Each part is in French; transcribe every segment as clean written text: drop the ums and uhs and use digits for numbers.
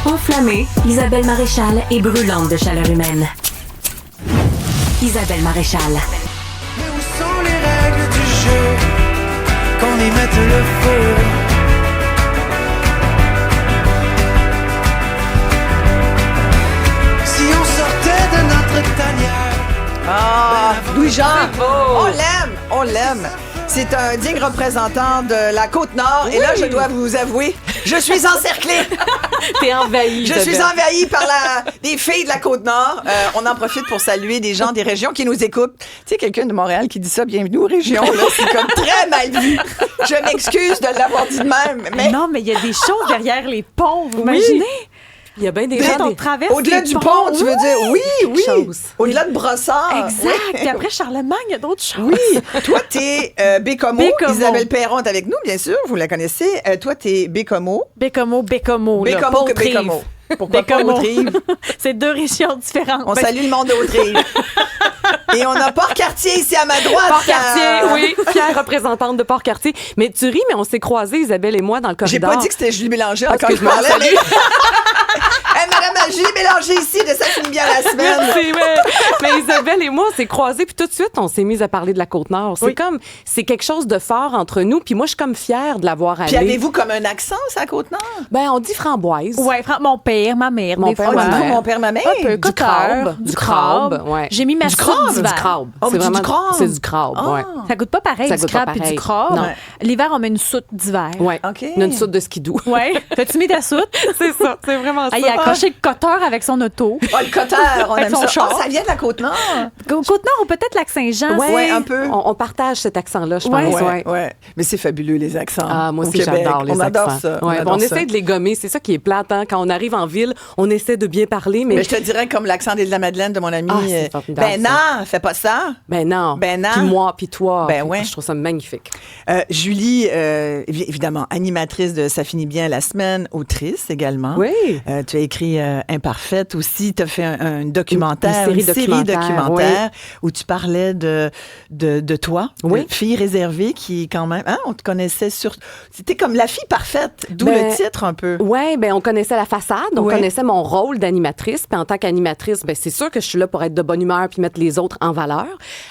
Enflammée, Isabelle Maréchal est brûlante de chaleur humaine. Isabelle Maréchal. Mais où sont les règles du jeu qu'on y mette le feu? Si on sortait de notre tanière. Ah, Louis-Jean, beau. on l'aime. C'est un digne représentant de la Côte-Nord. Et là, je dois vous avouer, je suis encerclée. T'es envahie. Je suis envahie par les filles de la Côte-Nord. On en profite pour saluer des gens des régions qui nous écoutent. Tu sais, quelqu'un de Montréal qui dit ça, bienvenue aux régions, là, c'est comme très mal vu. Je m'excuse de l'avoir dit de même. Mais Non, mais il y a des choses derrière les ponts, vous imaginez? Il y a bien des Quand on gens. traverse au-delà les du ponts, pont, tu veux dire, oui. chose. Au-delà de Brossard. Exact. Oui. Puis après, Charlemagne, il y a d'autres choses. Oui, toi, t'es Bécomo. Bécomo. Isabelle Perron est avec nous, bien sûr, vous la connaissez. Toi, t'es Bécomo. Bécomo. Bécomo que Bécomo. Bécomo. Pourquoi pas Bécomo. Haute-Rive? C'est deux régions différentes. On salue le monde de Haute-Rive. Et on a Port-Cartier ici à ma droite. Port-Cartier, oui, fière représentante de Port-Cartier. Mais tu ris, mais on s'est croisés, Isabelle et moi, dans le J'ai corridor. pas dit que c'était Julie Bélanger Ah, encore. excuse-moi, je parlais, salut. Hey, Madame Julie Bélanger ici, de ça finit bien la semaine. Merci, mais Isabelle et moi, on s'est croisés, puis tout de suite, on s'est mis à parler de la Côte-Nord. C'est comme, c'est quelque chose de fort entre nous, puis moi, je suis comme fière de l'avoir allé. Puis avez-vous comme un accent, ça, à Côte-Nord? Ben, on dit framboise. Ouais, mon père, ma mère, Mon des père, fois. ma mère. Mon père, ma mère. Un peu, Du crabe. du crabe. Ouais. J'ai mis ma soupe Du d'hiver. crabe. Oh, C'est du vraiment crabe. C'est du crabe, ouais. Ça goûte pas pareil, Ça du goûte pas crabe puis pareil. du crabe. Non. L'hiver, on met une soupe d'hiver. Ouais. OK. Une soupe de skidoo. Ouais. T'as-tu mis ta soupe? C'est ça, c'est vraiment ça. Ah, il a accroché le coteur avec son auto. Oh, le cotard, on Avec aime son ça. char. Oh, ça vient de la Côte-Nord. Côte-Nord ou peut-être Lac-Saint-Jean. Ouais, un peu. On partage cet accent-là, je Ouais. pense. Ouais. Mais c'est fabuleux, les accents. Ah, moi au aussi, Québec. j'adore les on accents. Adore ça. Ouais, adore on ça. essaie de les gommer. C'est ça qui est plate, hein? Quand on arrive en ville, on essaie de bien parler, mais... Mais je te dirais comme l'accent de la Madeleine de mon ami. Ah, c'est formidable, Ben ça. non, fais pas ça. Ben non. Ben non. Puis moi, puis toi. Ben Puis ouais. Je trouve ça magnifique. Julie, évidemment, animatrice de Ça finit bien la semaine, autrice également. Oui. Tu as écrit Imparfaite aussi. Tu as fait un documentaire, Une série documentaire, où tu parlais de toi, Oui. de fille réservée qui, quand même, hein, on te connaissait sur. C'était comme la fille parfaite, d'où Ben, le titre un peu. Oui, ben on connaissait la façade, on Ouais. connaissait mon rôle d'animatrice. Puis en tant qu'animatrice, ben c'est sûr que je suis là pour être de bonne humeur puis mettre les autres en valeur.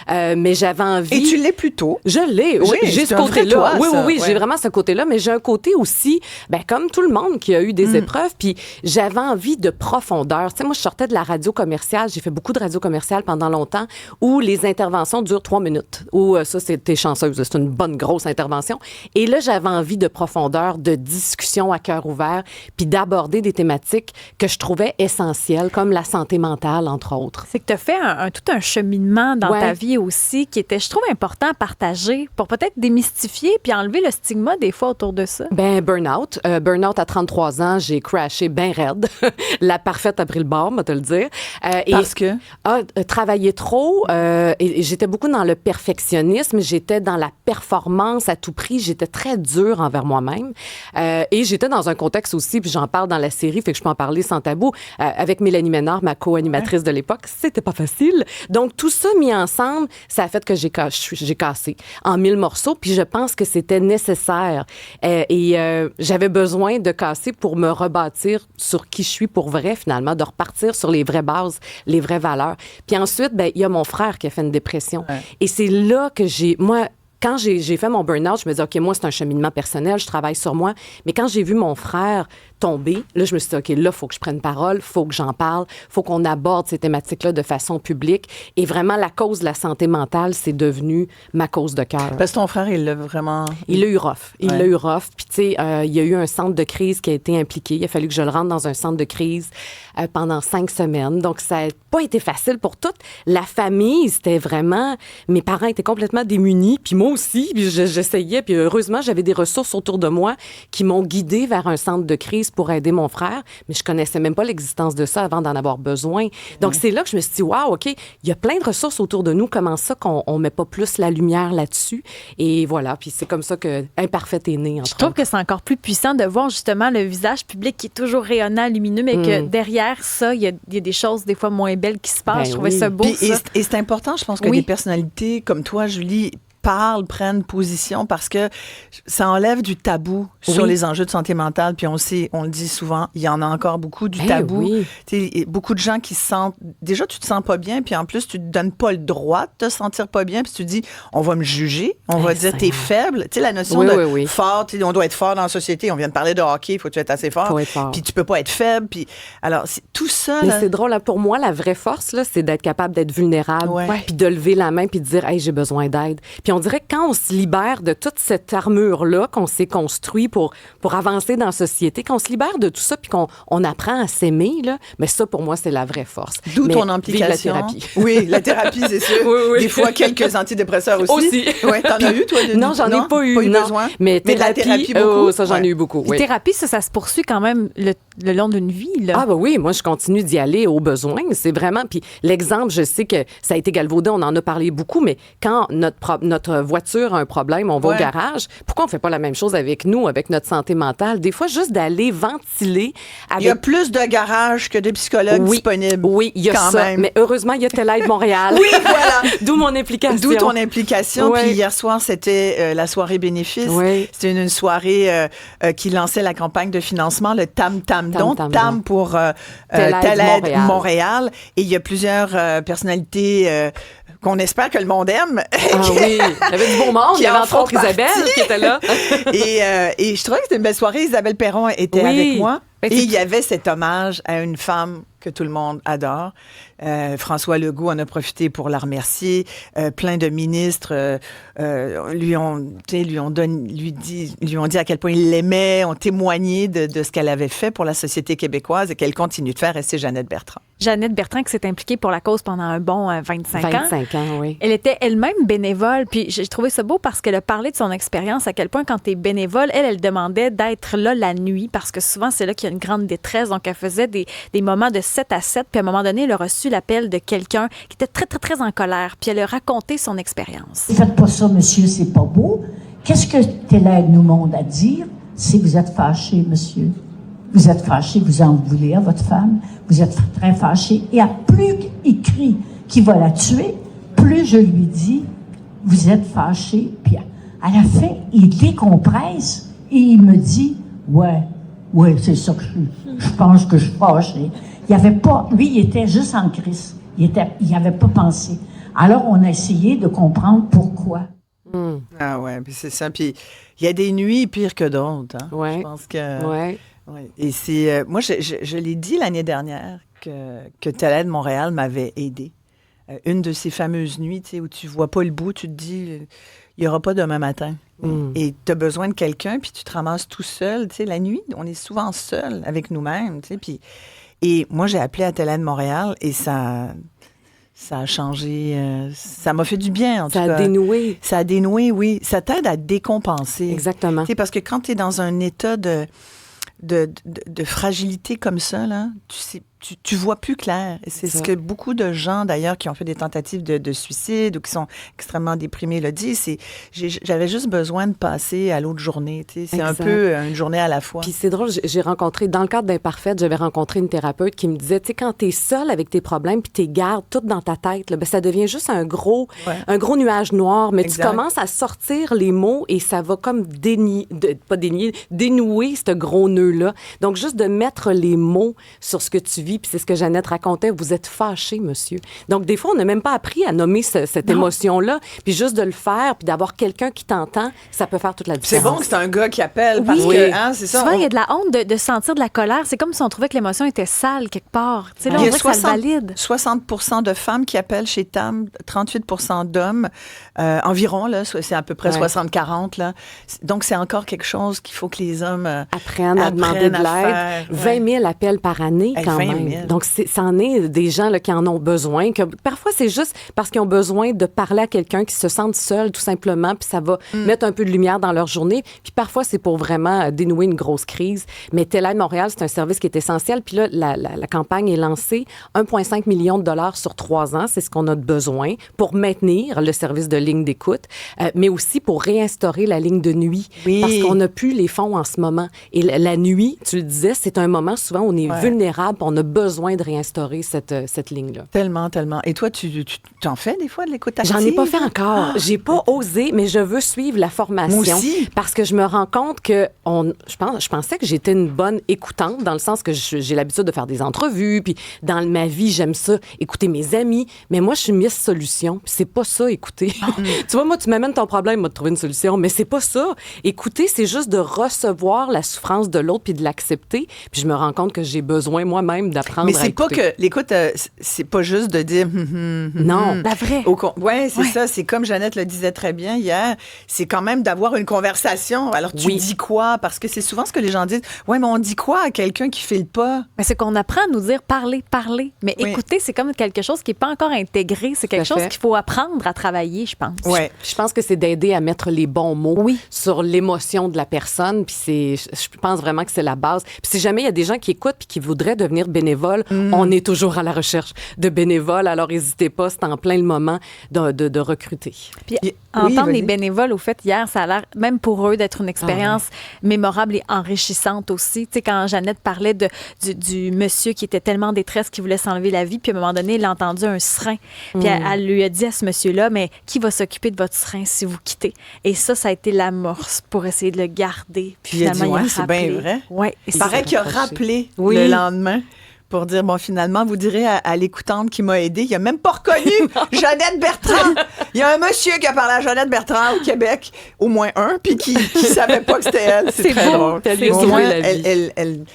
Mais j'avais envie. Et tu l'es plutôt. Je l'ai, Oui, j'ai c'est ce un vrai côté-là. toi, Oui, ça, oui, ouais. j'ai vraiment ce côté-là, mais j'ai un côté aussi, ben, comme tout le monde qui a eu des épreuves, puis j'avais envie de profondeur. Tu sais, moi, je sortais de la radio commerciale, j'ai fait beaucoup de radio commerciale pendant longtemps, où les interventions durent 3 minutes. Où ça, t'es chanceuse, c'est une bonne grosse intervention. Et là, j'avais envie de profondeur, de discussion à cœur ouvert, puis d'aborder des thématiques que je trouvais essentielles, comme la santé mentale, entre autres. C'est que tu as fait tout un cheminement dans Ouais. ta vie aussi qui était, je trouve, important à partager pour peut-être démystifier puis enlever le stigma des fois autour de ça. Ben, burn-out. Burn-out à 33 ans, j'ai crashé bien raide. La parfaite a pris le bord, on va te le dire. Parce que? Travailler trop. Et j'étais beaucoup dans le perfectionnisme. J'étais dans la performance à tout prix. J'étais très dure envers moi-même. Et j'étais dans un contexte aussi, puis j'en parle dans la série, fait que je peux en parler sans tabou, avec Mélanie Ménard, ma co-animatrice de l'époque. C'était pas facile. Donc, tout ça mis ensemble, ça a fait que j'ai cassé en 1000 morceaux, puis je pense que c'était nécessaire. J'avais besoin de casser pour me rebâtir sur qui je suis pour vrai, finalement, de repartir sur les vraies bases, les vraies valeurs. Puis ensuite, ben, il y a mon frère qui a fait une dépression. Ouais. Et c'est là que quand j'ai fait mon burn-out, je me dis, OK, moi, c'est un cheminement personnel, je travaille sur moi. Mais quand j'ai vu mon frère tomber, là, je me suis dit, OK, là, il faut que je prenne parole, il faut que j'en parle, il faut qu'on aborde ces thématiques-là de façon publique. Et vraiment, la cause de la santé mentale, c'est devenu ma cause de cœur. Parce que ton frère, il l'a vraiment. Il l'a eu rough. Il Ouais. l'a eu rough. Puis, tu sais, il y a eu un centre de crise qui a été impliqué. Il a fallu que je le rentre dans un centre de crise pendant 5 semaines. Donc, ça n'a pas été facile pour toute la famille. C'était vraiment... Mes parents étaient complètement démunis. Puis moi aussi. Puis j'essayais. Puis heureusement, j'avais des ressources autour de moi qui m'ont guidée vers un centre de crise pour aider mon frère. Mais je connaissais même pas l'existence de ça avant d'en avoir besoin. Donc, c'est là que je me suis dit, wow, OK, il y a plein de ressources autour de nous. Comment ça qu'on ne met pas plus la lumière là-dessus? Et voilà. Puis c'est comme ça que Imparfaite est né, entre Je trouve autres. que c'est encore plus puissant de voir justement le visage public qui est toujours rayonnant, lumineux, mais que derrière ça, il y a des choses des fois moins belles qui se passent. Ben je trouvais oui. ça beau, Puis, ça. et c'est important, je pense que Oui. des personnalités comme toi, Julie, parlent, prennent position parce que ça enlève du tabou sur les enjeux de santé mentale. Puis on le dit souvent, il y en a encore beaucoup du tabou. Oui. Tu sais, beaucoup de gens qui se sentent... Déjà, tu te sens pas bien, puis en plus, tu te donnes pas le droit de te sentir pas bien, puis tu dis, on va me juger, on va dire, t'es faible. Tu sais, la notion de fort, on doit être fort dans la société. On vient de parler de hockey, il faut que tu être assez fort. Faut être fort. Puis tu peux pas être faible. Puis alors, tout ça... Mais là, c'est drôle, là, pour moi, la vraie force, là, c'est d'être capable d'être vulnérable, puis de lever la main, puis de dire, hey, j'ai besoin d'aide. Puis on dirait que quand on se libère de toute cette armure-là qu'on s'est construit pour avancer dans la société, qu'on se libère de tout ça, puis qu'on apprend à s'aimer, là, mais ça, pour moi, c'est la vraie force. D'où mais ton implication. Vive la thérapie. Oui, la thérapie, c'est sûr. Oui. Des fois, quelques antidépresseurs aussi. Oui, t'en as eu, toi? Non, j'en ai pas eu. Non. Besoin. Mais de la thérapie, beaucoup. Oh, ça, j'en ai eu beaucoup. Puis thérapie, ça se poursuit quand même le long d'une vie, là. Ah, ben oui, moi, je continue d'y aller au besoin. C'est vraiment. Puis l'exemple, je sais que ça a été galvaudé, on en a parlé beaucoup, mais quand notre voiture a un problème, on va au garage, pourquoi on fait pas la même chose avec nous, avec notre santé mentale? Des fois, juste d'aller ventiler. Avec... Il y a plus de garages que de psychologues disponibles. Oui, il y a quand ça. même. Mais heureusement, il y a TELaide Montréal. Oui, voilà. D'où mon implication. D'où ton implication. Ouais. Puis hier soir, c'était la soirée bénéfice. Oui. C'était une soirée qui lançait la campagne de financement, le Tam Tam Don. Tam pour TELaide Montréal. Et il y a plusieurs personnalités qu'on espère que le monde aime. Ah oui, il y avait du beau monde. Il y avait entre autres Isabelle qui était là. et je trouvais que c'était une belle soirée. Isabelle Perron était avec moi. Et il y avait cet hommage à une femme que tout le monde adore. François Legault en a profité pour la remercier. Plein de ministres lui ont dit à quel point ils l'aimaient, ont témoigné de ce qu'elle avait fait pour la société québécoise et qu'elle continue de faire. Et c'est Jeannette Bertrand. Jeannette Bertrand qui s'est impliquée pour la cause pendant un bon 25 ans. 25 ans, oui. Elle était elle-même bénévole. Puis j'ai trouvé ça beau parce qu'elle a parlé de son expérience, à quel point quand tu es bénévole, elle demandait d'être là la nuit parce que souvent, c'est là qu'il y a une grande détresse. Donc, elle faisait des moments de 7 à 7. Puis à un moment donné, elle a reçu l'appel de quelqu'un qui était très, très, très en colère. Puis elle a raconté son expérience. Faites pas ça, monsieur, c'est pas beau. Qu'est-ce que TELaide nous demande à dire? C'est vous êtes fâché, monsieur. Vous êtes fâché, vous en voulez à votre femme. Vous êtes très fâché. Et à plus il crie qu'il va la tuer, plus je lui dis, vous êtes fâché. Puis à la fin, il décompresse et il me dit, ouais, c'est ça que je pense que je suis fâché. Il avait pas, lui, il était juste en crise. Il avait pas pensé. Alors, on a essayé de comprendre pourquoi. Ah ouais, puis c'est ça. Puis il y a des nuits pires que d'autres. Hein? Ouais. Je pense que... Ouais. Ouais. Et c'est... moi, je l'ai dit l'année dernière que TELaide Montréal m'avait aidé. Une de ces fameuses nuits, tu sais, où tu vois pas le bout, tu te dis, il y aura pas demain matin. Et tu as besoin de quelqu'un, puis tu te ramasses tout seul. Tu sais, la nuit, on est souvent seul avec nous-mêmes, tu sais, puis... Et moi, j'ai appelé à TELaide Montréal et ça a changé. Ça m'a fait du bien, en tout cas. Ça a dénoué. Ça a dénoué, oui. Ça t'aide à décompenser. Exactement. Tu sais, parce que quand tu es dans un état de fragilité comme ça, là, tu vois plus clair. Et c'est ce que beaucoup de gens, d'ailleurs, qui ont fait des tentatives de suicide ou qui sont extrêmement déprimés le disent. J'avais juste besoin de passer à l'autre journée. Tu sais, c'est un peu une journée à la fois. Puis c'est drôle, j'ai rencontré, dans le cadre d'Imparfaite, j'avais rencontré une thérapeute qui me disait, tu sais, quand t'es seule avec tes problèmes puis t'es gardes toutes dans ta tête, là, ben, ça devient juste un gros nuage noir. Mais tu commences à sortir les mots et ça va comme dénouer ce gros nœud-là. Donc, juste de mettre les mots sur ce que tu vis, puis c'est ce que Jeannette racontait, vous êtes fâché, monsieur. Donc, des fois, on n'a même pas appris à nommer cette émotion-là, puis juste de le faire, puis d'avoir quelqu'un qui t'entend, ça peut faire toute la différence. C'est bon que c'est un gars qui appelle, parce que, hein, c'est ça. Souvent, il y a de la honte de sentir de la colère. C'est comme si on trouvait que l'émotion était sale quelque part. Tu sais, là, on dirait que ça le valide. 60% de femmes qui appellent chez TAM, 38% d'hommes, environ, là, c'est à peu près 60-40, là. Donc, c'est encore quelque chose qu'il faut que les hommes apprennent à demander de l'aide. 20 000 appels par année, quand même. Donc, ça en est des gens là, qui en ont besoin. Que parfois, c'est juste parce qu'ils ont besoin de parler à quelqu'un qui se sente seul, tout simplement, puis ça va mettre un peu de lumière dans leur journée. Puis parfois, c'est pour vraiment dénouer une grosse crise. Mais TELaide Montréal, c'est un service qui est essentiel. Puis là, la campagne est lancée. 1,5 million de dollars sur 3 ans, c'est ce qu'on a besoin pour maintenir le service de ligne d'écoute, mais aussi pour réinstaurer la ligne de nuit. Oui. Parce qu'on n'a plus les fonds en ce moment. Et la nuit, tu le disais, c'est un moment souvent où on est vulnérable, on a besoin de réinstaurer cette ligne-là. Tellement, tellement. Et toi, tu t'en fais des fois de l'écoute active? J'en ai pas fait encore. J'ai pas osé, mais je veux suivre la formation. Moi aussi. Parce que je me rends compte que je pensais que j'étais une bonne écoutante, dans le sens que j'ai l'habitude de faire des entrevues, puis dans ma vie, j'aime ça, écouter mes amis. Mais moi, je suis Miss Solution, puis c'est pas ça, écouter. Tu vois, moi, tu m'amènes ton problème, moi, de trouver une solution, mais c'est pas ça. Écouter, c'est juste de recevoir la souffrance de l'autre puis de l'accepter. Puis je me rends compte que j'ai besoin moi-même d'apprendre Mais à c'est écouter. pas que l'écoute, c'est pas juste de dire Non. La vraie. Ouais, c'est ça. C'est comme Jeannette le disait très bien hier. C'est quand même d'avoir une conversation. Alors tu Oui. dis quoi? Parce que c'est souvent ce que les gens disent. Ouais, mais on dit quoi à quelqu'un qui file pas? Mais c'est qu'on apprend à nous dire parler. Mais Oui. écouter, c'est comme quelque chose qui n'est pas encore intégré. C'est quelque Tout à chose fait. qu'il faut apprendre à travailler, je pense. Ouais. Je pense que c'est d'aider à mettre les bons mots sur l'émotion de la personne. Puis je pense vraiment que c'est la base. Puis si jamais il y a des gens qui écoutent puis qui voudraient devenir bénévoles, on est toujours à la recherche de bénévoles. Alors n'hésitez pas, c'est en plein le moment de recruter. Puis Oui, entendre vas-y. les bénévoles, au fait, hier, ça a l'air, même pour eux, d'être une expérience mémorable et enrichissante aussi. Tu sais, quand Jeannette parlait du monsieur qui était tellement en détresse qu'il voulait s'enlever la vie, puis à un moment donné, il a entendu un serein. Puis elle lui a dit à ce monsieur-là, mais qui va s'occuper de votre serein si vous quittez? Et ça a été l'amorce pour essayer de le garder. Puis il a dit, finalement, ouais, c'est bien vrai. Oui. Il paraît qu'il a rappelé Oui. le lendemain pour dire, bon, finalement, vous direz à l'écoutante qui m'a aidé, il a même pas reconnu Jeannette Bertrand. Il y a un monsieur qui a parlé à Jeannette Bertrand au Québec, au moins un, puis qui savait pas que c'était elle. C'est très beau. drôle. Elle lui a Au sauvé moins, la vie.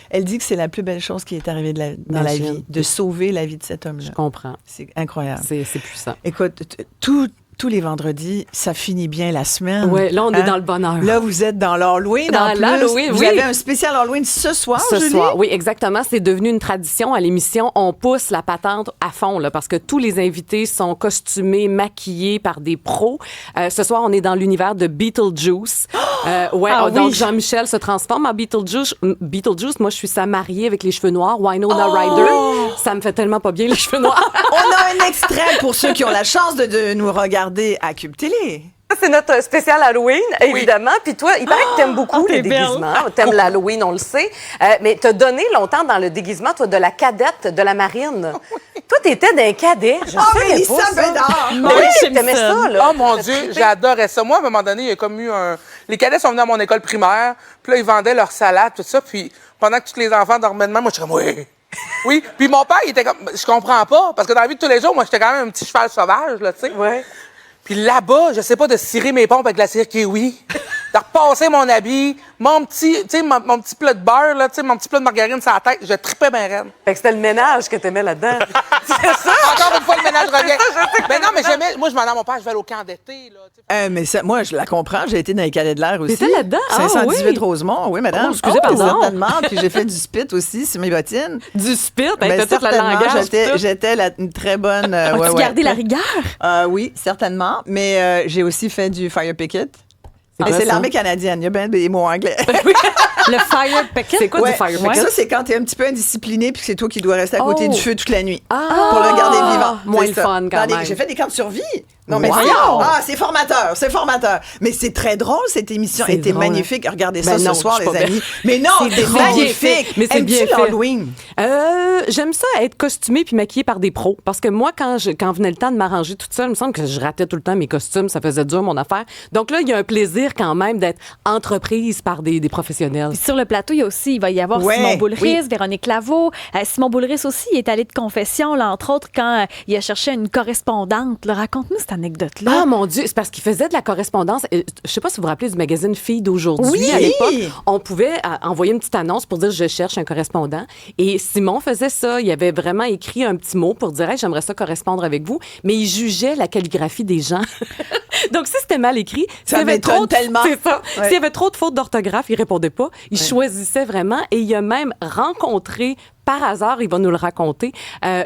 elle dit que c'est la plus belle chose qui est arrivée dans la Imagine. vie, de sauver la vie de cet homme-là. Je comprends. C'est incroyable. C'est puissant. Écoute, tous les vendredis, ça finit bien la semaine. Ouais, là, on est Hein? dans le bonheur. Là, vous êtes dans l'Halloween. Dans en plus. l'Halloween, Vous oui. avez un spécial Halloween ce soir, Ce Julie? soir, oui, exactement. C'est devenu une tradition à l'émission. On pousse la patente à fond, là, parce que tous les invités sont costumés, maquillés par des pros. Ce soir, on est dans l'univers de Beetlejuice. Donc, Jean-Michel se transforme en Beetlejuice. Moi, je suis sa mariée avec les cheveux noirs, Winona Ryder. Ça me fait tellement pas bien, les cheveux noirs. On a un extrait pour ceux qui ont la chance de nous regarder à Cube Télé. C'est notre spécial Halloween, évidemment. Puis toi, il paraît que t'aimes beaucoup les déguisements. T'aimes l'Halloween, on le sait. Mais t'as donné longtemps dans le déguisement, toi, de la cadette de la marine. Toi, t'étais d'un cadet. Je savais Mélissa pas ça. Bédard! Mais oui, t'aimais ça, là. Oh mon Dieu, j'adorais ça. Moi, à un moment donné, il y a comme eu un. Les cadets sont venus à mon école primaire, puis là, ils vendaient leur salade, tout ça. Puis pendant que tous les enfants dormaient de même, moi, je suis comme, oui. Oui. Puis mon père, il était comme, je comprends pas, parce que dans la vie de tous les jours, moi, j'étais quand même un petit cheval sauvage, là, tu sais. Ouais. Puis là-bas, je sais pas, de cirer mes pompes avec la cire kiwi, de repasser mon habit, mon petit, tu sais, mon petit plat de beurre, là, tu sais, mon petit plat de margarine sur la tête, je tripais bien raide. Fait que c'était le ménage que t'aimais là-dedans. C'est ça? Encore une fois, le ménage revient. Mais non, mais j'aimais, moi, je demandais à mon père, je vais aller au camp d'été, là, tu sais. Mais ça, moi, je la comprends. J'ai été dans les cadets de l'air aussi. T'étais là-dedans? Ah, 518 oui. Rosemont. Oui, madame. Oh, excusez, pardon. Certainement. Puis j'ai fait du spit aussi sur mes bottines. Du spit, Ben, t'as tout le certainement, langage. j'étais une très bonne... As-tu gardé la rigueur? Oui, certainement. Mais j'ai aussi fait du fire picket. Mais quoi c'est ça? l'armée canadienne. Il y a bien des mots anglais. Le fire picket? C'est quoi Ouais. du fire Ouais. picket? Ça, c'est quand t'es un petit peu indiscipliné puis que c'est toi qui dois rester à côté Oh. du feu toute la nuit. Ah! Pour le garder vivant. Moins C'est le ça. fun, quand même. J'ai fait des camps de survie. Non, mais Wow! c'est formateur, c'est formateur. Mais c'est très drôle, cette émission. C'est Elle était drôle. magnifique. Regardez ça Ben non, ce soir, je suis les pas amis. Mais non, C'est c'est drôle. magnifique. Mais c'est Aimes-tu bien fait. l'Halloween? J'aime ça être costumée puis maquillée par des pros. Parce que moi, quand venait le temps de m'arranger toute seule, il me semble que je ratais tout le temps mes costumes. Ça faisait dur, mon affaire. Donc là, il y a un plaisir quand même d'être entreprise par des professionnels. Puis sur le plateau, il va y avoir Ouais, Simon Boulris, oui. Véronique Laveau. Simon Boulris aussi, il est allé de confession, là, entre autres, quand il a cherché une correspondante. Là, raconte-nous cette anecdote-là. Ah mon Dieu, c'est parce qu'il faisait de la correspondance. Je sais pas si vous vous rappelez du magazine Filles d'aujourd'hui. Oui! À l'époque, on pouvait envoyer une petite annonce pour dire je cherche un correspondant. Et Simon faisait ça. Il avait vraiment écrit un petit mot pour dire hey, j'aimerais ça correspondre avec vous. Mais il jugeait la calligraphie des gens. Donc si c'était mal écrit, Ça s'il y avait m'étonne trop de, tellement. c'est ça. Ouais. S'il y avait trop de fautes d'orthographe, il répondait pas. Il choisissait vraiment et il a même rencontré par hasard, il va nous le raconter,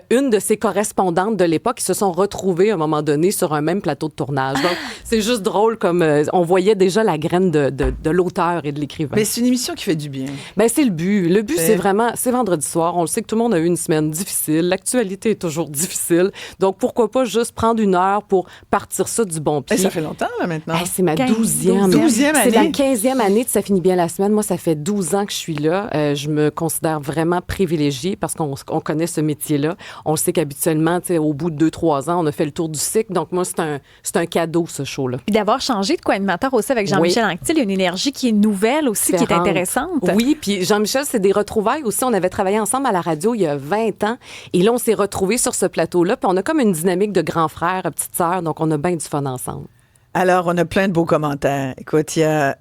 une de ses correspondantes de l'époque qui se sont retrouvées à un moment donné sur un même plateau de tournage. Donc, c'est juste drôle comme on voyait déjà la graine de l'auteur et de l'écrivain. Mais c'est une émission qui fait du bien. Ben, c'est le but. Le but, c'est vraiment, c'est vendredi soir. On le sait que tout le monde a eu une semaine difficile. L'actualité est toujours difficile. Donc, pourquoi pas juste prendre une heure pour partir ça du bon pied. Mais ça fait longtemps, là, maintenant. Hey, c'est ma 15, 12e. 12e C'est la année. 15e année de Ça finit bien la semaine. Moi, ça fait 12 ans que je suis là. Je me considère vraiment privilégiée parce qu'on connaît ce métier-là. On sait qu'habituellement, tu sais, au bout de 2-3 ans, on a fait le tour du cycle. Donc, moi, c'est un cadeau, ce show-là. Puis d'avoir changé de co-animateur aussi avec Jean-Michel Anctil, il y a une énergie qui est nouvelle aussi, qui est Différente. intéressante. Oui, puis Jean-Michel, c'est des retrouvailles aussi. On avait travaillé ensemble à la radio il y a 20 ans. Et là, on s'est retrouvés sur ce plateau-là. Puis on a comme une dynamique de grand frère, petite sœur. Donc, on a bien du fun ensemble. Alors, on a plein de beaux commentaires. Écoute, il y a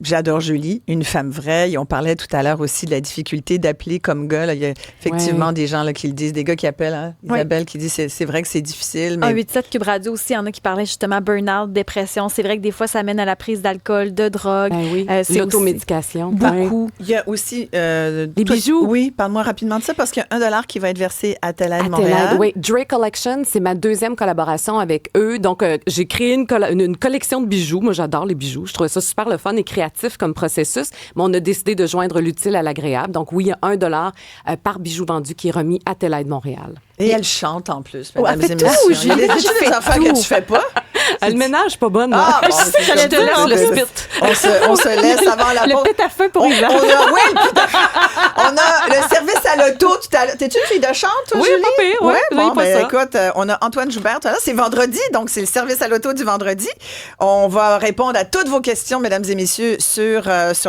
J'adore Julie, une femme vraie. Et on parlait tout à l'heure aussi de la difficulté d'appeler comme gars. Là. Il y a effectivement des gens là, qui le disent, des gars qui appellent. Hein? Isabelle qui dit c'est vrai que c'est difficile. Mais... 1-8-7 Cube Radio aussi, il y en a qui parlaient justement burn-out, dépression. C'est vrai que des fois, ça mène à la prise d'alcool, de drogue. Ben oui, c'est l'automédication. beaucoup. Il y a aussi... Les bijoux. Oui, parle-moi rapidement de ça parce qu'il y a $1 qui va être versé à Telaide À Montréal. Telaide, oui. Dre Collection, c'est ma 2e collaboration avec eux. Donc, j'ai créé une collection de bijoux. Moi, j'adore les bijoux. Je trouvais ça super le fun et créatif comme processus. Mais on a décidé de joindre l'utile à l'agréable. Donc, oui, il y a $1 par bijou vendu qui est remis à Telaide Montréal. Et elle chante en plus, Oh, elle mesdames fait et tout, messieurs. Il y a Julie. des affaires que tu fais pas. Le ménage, pas bonne. Ah, bon, je c'est te comme laisse ça. le spit. On se laisse avant la pause. Le pète à feu pour Yvan. Oui, le pète à feu. On a le service à l'auto tout à l'heure. T'es-tu une fille de chante, toi, Oui, Julie? pas pire, ouais. Bon, Pas ben, ça. écoute, on a Antoine Joubert. Là, c'est vendredi, donc c'est le service à l'auto du vendredi. On va répondre à toutes vos questions, mesdames et messieurs, sur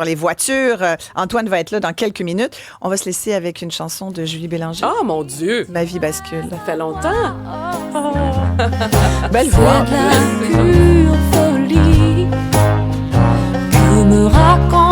les voitures. Antoine va être là dans quelques minutes. On va se laisser avec une chanson de Julie Bélanger. Oh, mon Dieu. Ma vie bascule. Ça fait longtemps. Belle voix. C'est de la pure folie que me raconte